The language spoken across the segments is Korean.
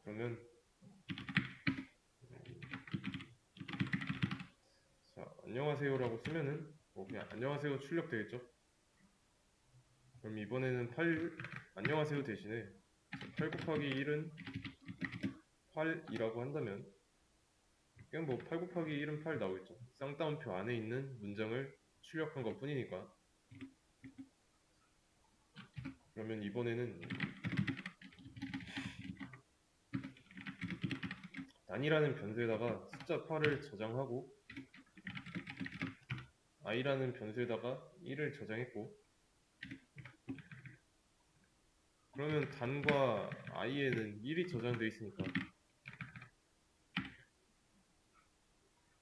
그러면 자, 안녕하세요라고 쓰면은 그냥 안녕하세요 출력되겠죠? 그럼 이번에는 안녕하세요 대신에 8 곱하기 1은 8이라고 한다면 그냥 뭐 8 곱하기 1은 8 나오겠죠. 쌍따옴표 안에 있는 문장을 출력한 것 뿐이니까. 그러면 이번에는 단이라는 변수에다가 숫자 8을 저장하고 i라는 변수에다가 1을 저장했고, 그러면 단과 i에는 1이 저장되어 있으니까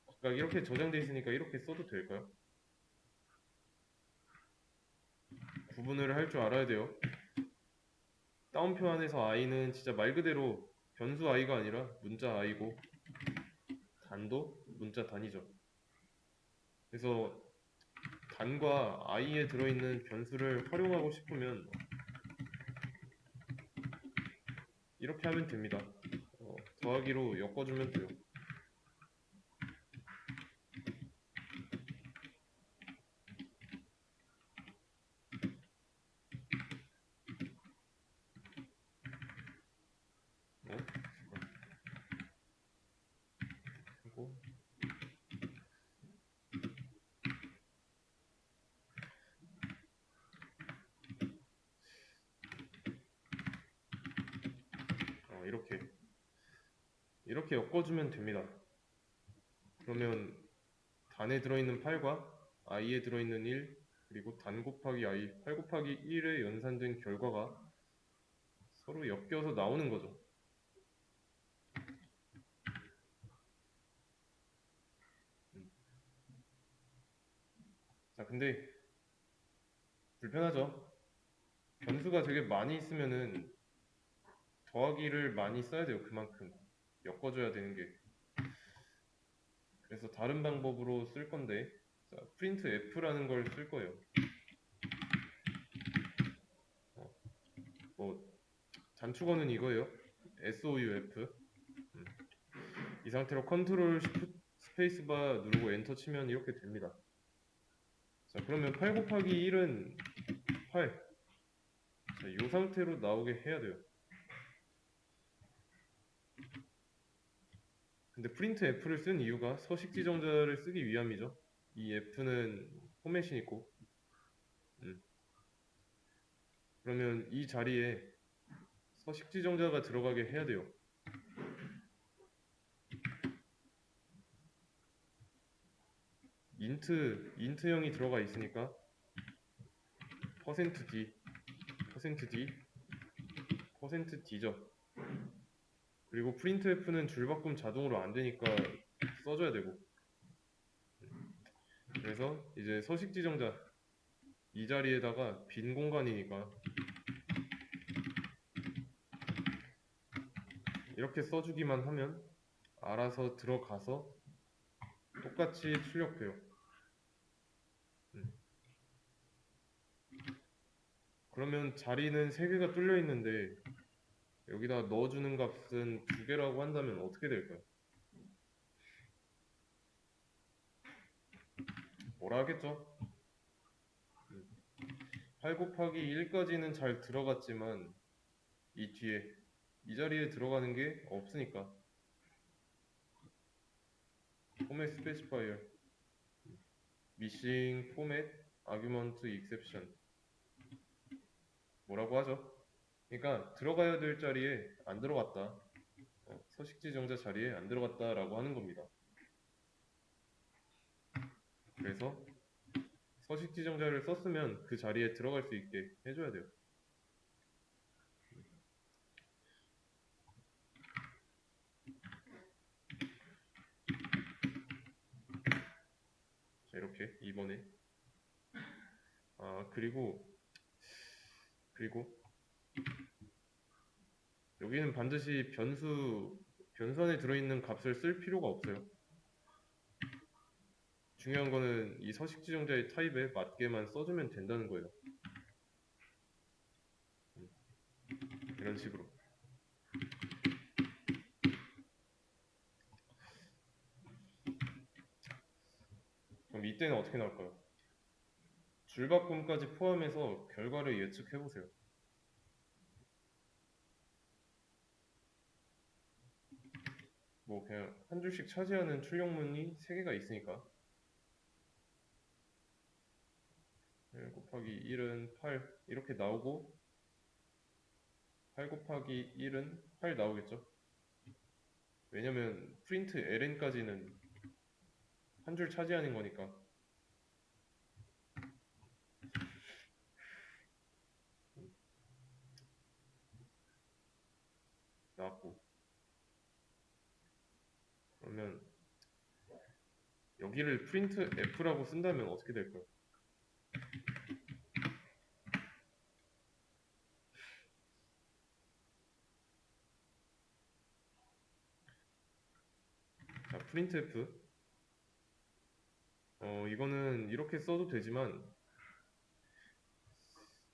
각각 이렇게 저장되어 있으니까 이렇게 써도 될까요? 구분을 할 줄 알아야 돼요. 따옴표 안에서 i는 진짜 말 그대로 변수 i가 아니라 문자 i고, 단도 문자 단이죠. 그래서 단과 i에 들어있는 변수를 활용하고 싶으면 이렇게 하면 됩니다. 더하기로 엮어주면 돼요. 네? 하고 이렇게 엮어주면 됩니다. 그러면 단에 들어있는 8과 i에 들어있는 1, 그리고 단 곱하기 i, 8 곱하기 1에 연산된 결과가 서로 엮여서 나오는 거죠. 자, 근데 불편하죠. 변수가 되게 많이 있으면은 더하기를 많이 써야 돼요. 그만큼 엮어줘야 되는 게. 그래서 다른 방법으로 쓸 건데, 자, 프린트 f라는 걸 쓸 거예요. 뭐 단축어는 이거예요. souf. 이 상태로 컨트롤 스페이스바 누르고 엔터 치면 이렇게 됩니다. 자, 그러면 8 곱하기 1은 8. 자, 이 상태로 나오게 해야 돼요. 근데 프린트 f를 쓴 이유가 서식 지정자를 쓰기 위함이죠. 이 f는 포맷이 있고, 그러면 이 자리에 서식 지정자가 들어가게 해야 돼요. 인트형이 들어가 있으니까 %d, %d, %d죠. 그리고 printf는 줄바꿈 자동으로 안 되니까 써줘야 되고, 그래서 이제 서식 지정자 이 자리에다가 빈 공간이니까 이렇게 써주기만 하면 알아서 들어가서 똑같이 출력돼요. 그러면 자리는 3개가 뚫려 있는데 여기다 넣어주는 값은 2개라고 한다면 어떻게 될까요? 뭐라 하겠죠? 8 곱하기 1까지는 잘 들어갔지만 이 뒤에 이 자리에 들어가는 게 없으니까 포맷 스페시파이어 missing format argument exception 뭐라고 하죠? 그러니까 들어가야 될 자리에 안 들어갔다. 서식 지정자 자리에 안 들어갔다 라고 하는 겁니다. 그래서 서식 지정자를 썼으면 그 자리에 들어갈 수 있게 해줘야 돼요. 자, 이렇게 2번에 그리고 여기는 반드시 변수 안에 들어있는 값을 쓸 필요가 없어요. 중요한 거는 이 서식 지정자의 타입에 맞게만 써주면 된다는 거예요. 이런 식으로. 이때는 어떻게 나올까요? 줄바꿈까지 포함해서 결과를 예측해보세요. 뭐 그냥 한 줄씩 차지하는 출력문이 3개가 있으니까 1 곱하기 1은 8 이렇게 나오고 8 곱하기 1은 8 나오겠죠? 왜냐면 프린트 ln까지는 한 줄 차지하는 거니까. 나왔고, 그러면 여기를 프린트 f라고 쓴다면 어떻게 될까요? 자, 프린트 f 이거는 이렇게 써도 되지만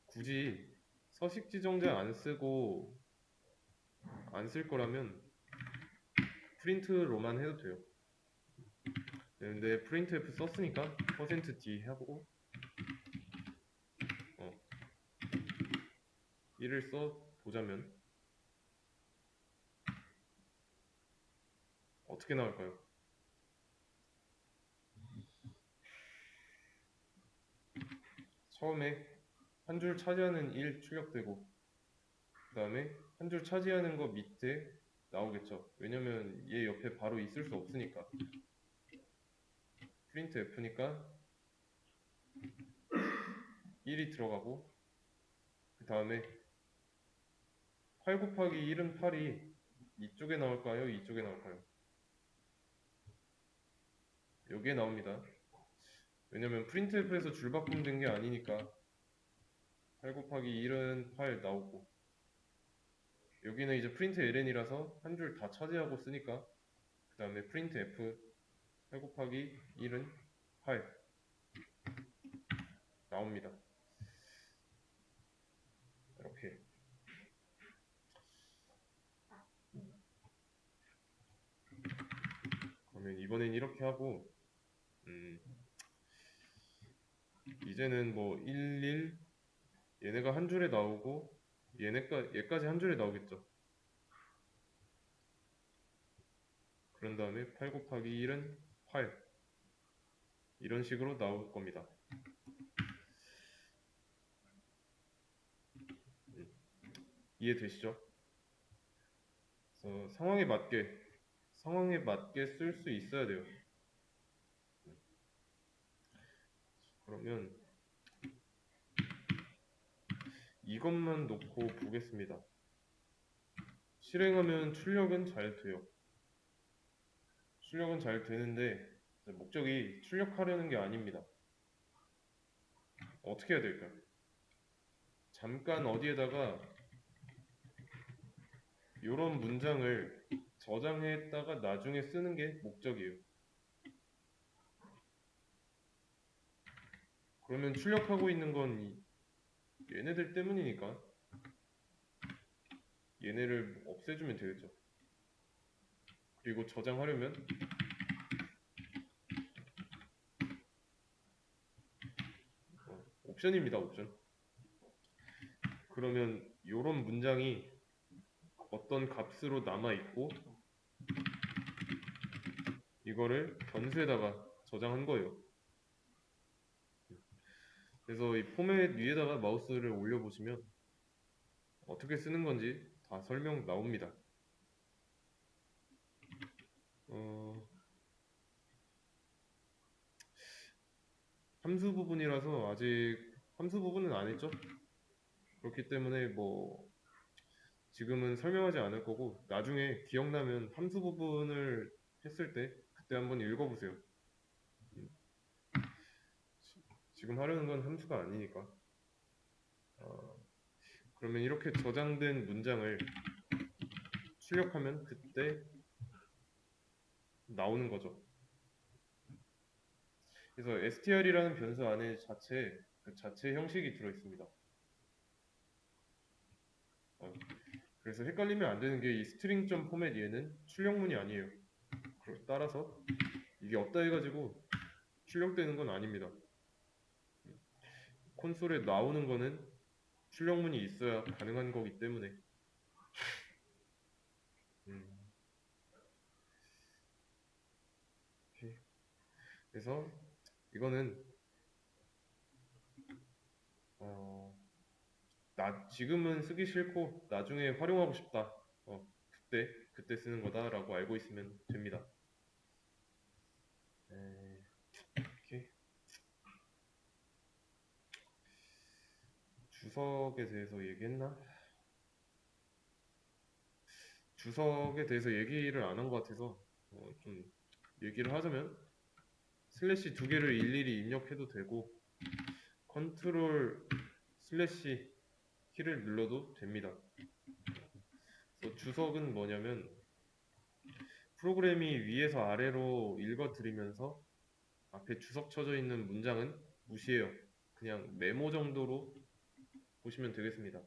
굳이 서식 지정자 안 쓰고 안 쓸 거라면 프린트로만 해도 돼요. 근데 printf 썼으니까 %d 하고 1을 써 보자면 어떻게 나올까요? 처음에 한 줄 차지하는 1 출력되고 그 다음에 한 줄 차지하는 거 밑에 나오겠죠. 왜냐면 얘 옆에 바로 있을 수 없으니까. printf니까 1이 들어가고 그 다음에 8 곱하기 1은 8이 이쪽에 나올까요? 이쪽에 나올까요? 여기에 나옵니다. 왜냐면 printf에서 줄바꿈 된 게 아니니까 8 곱하기 1은 8 나오고 여기는 이제 print ln이라서 한 줄 다 차지하고 쓰니까 그 다음에 printf 8 곱하기 1은 8 나옵니다. 이렇게 그러면 이번엔 이렇게 하고 이제는 뭐 11 얘네가 한 줄에 나오고 얘까지 한 줄에 나오겠죠. 그런 다음에 8 곱하기 1은 8 이런 식으로 나올 겁니다. 이해되시죠? 그래서 상황에 맞게 쓸 수 있어야 돼요. 그러면 이것만 놓고 보겠습니다. 실행하면 출력은 잘 돼요. 출력은 잘 되는데 목적이 출력하려는 게 아닙니다. 어떻게 해야 될까요? 잠깐 어디에다가 이런 문장을 저장했다가 나중에 쓰는 게 목적이에요. 그러면 출력하고 있는 건 얘네들 때문이니까 얘네를 없애주면 되겠죠. 그리고 저장하려면 옵션입니다. 옵션. 그러면 이런 문장이 어떤 값으로 남아있고 이거를 변수에다가 저장한 거예요. 그래서 이 포맷 위에다가 마우스를 올려보시면 어떻게 쓰는 건지 다 설명 나옵니다. 함수 부분이라서 아직 함수 부분은 안 했죠? 그렇기 때문에 뭐 지금은 설명하지 않을 거고 나중에 기억나면 함수 부분을 했을 때 그때 한번 읽어보세요. 지금 하려는 건 함수가 아니니까. 그러면 이렇게 저장된 문장을 출력하면 그때 나오는 거죠. 그래서 str이라는 변수 안에 그 자체 형식이 들어있습니다. 그래서 헷갈리면 안 되는 게 이 string.format 얘는 출력문이 아니에요. 따라서 이게 없다 해가지고 출력되는 건 아닙니다. 콘솔에 나오는 거는 출력문이 있어야 가능한 거기 때문에. 음, 오케이. 그래서 이거는 어, 지금은 쓰기 싫고 나중에 활용하고 싶다. 그때 쓰는 거다라고 알고 있으면 됩니다. 오케이. 주석에 대해서 얘기했나? 주석에 대해서 얘기를 안 한 것 같아서 좀 얘기를 하자면 슬래시 두 개를 일일이 입력해도 되고 컨트롤 슬래시 키를 눌러도 됩니다. 그래서 주석은 뭐냐면 프로그램이 위에서 아래로 읽어드리면서 앞에 주석 쳐져 있는 문장은 무시해요. 그냥 메모 정도로 보시면 되겠습니다.